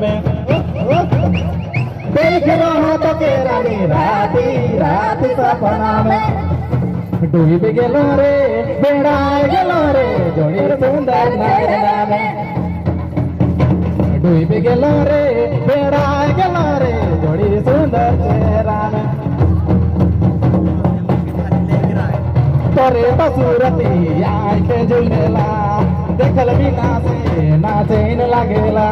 में देख रहा तो के रानी राती रात सपना में डूब गेलो रे बेड़ा गेलो रे जोड़ी सुंदर नयना में डूब गेलो रे बेड़ा गेलो रे जोड़ी सुंदर चेहरा में तोरे तो सूरती आंखें झुलेला देखल भी नाचे न लागेला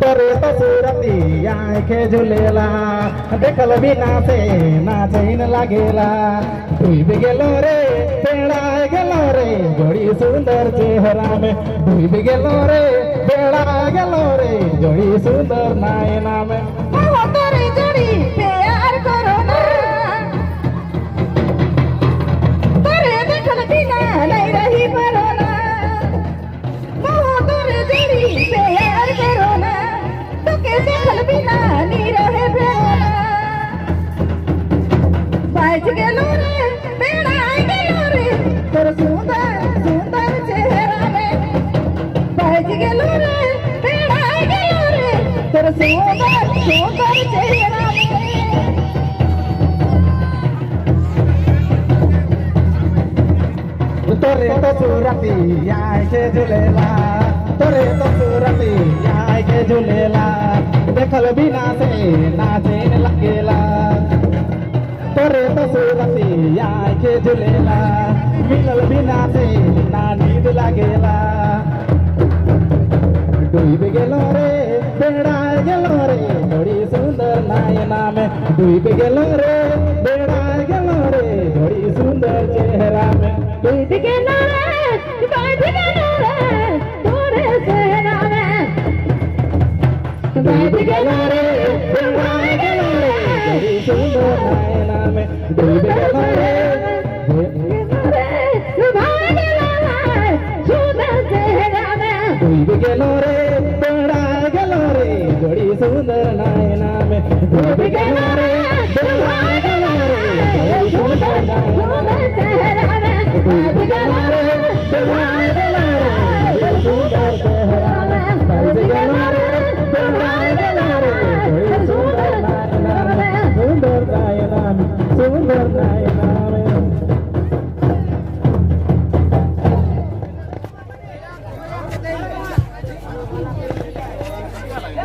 तोरे तो सूरती आंखें झुलेला देखल भी नाचे न लागेला डूब गेलो रे बेड़ा गेलो रे जोड़ी सुंदर चेहरा में डूब गेलो रे बेड़ा गेलो रे जोड़ी सुंदर नयना में तोरे जोड़ी प्यार करो ना तोरे देखल बिना नहीं रही परो ना तोरे जोड़ी प्यार करो ना तो के देखल बिना नहीं रहे परो ना बाज गेलो रे बेड़ा गेलो रे तोर सुंदर सुंदर चेहरा में बाज गेलो रे बेड़ा गेलो रे तोर सुंदर सुंदर चेहरा में तोरे तो सूरती आंखें झुलेला तोरे तो सूरती आंखें झुलेला देखल भी नाचे न लगेला तोरे तो सूरती आंखें झुलेला मिलल भी नाचे ना नींद लागेला डूब गेलो रे बेड़ा गेलो रे जोड़ी सुंदर नयना में डूब गेलो रे बेड़ा गेलो रे जोड़ी सुंदर चेहरा में डूब गेलो रे बाज गेलो रे तोरे चेहरा में बाज गेलो रे बेड़ा गेलो रे जोड़ी सुंदर नयना में डूब गेलो रे डूब गेलो रे बेड़ा गेलो रे जोड़ी सुंदर नयना में डूब गेलो रे बेड़ा गेलो रे जोड़ी सुंदर नयना में डूब गेलो रे बेड़ा गेलो रे जोड़ी सुंदर चेहरा में डूब गेलो रे बेड़ा गेलो रे जोड़ी सुंदर नयना में सुंदर नयना में सुंदर नयना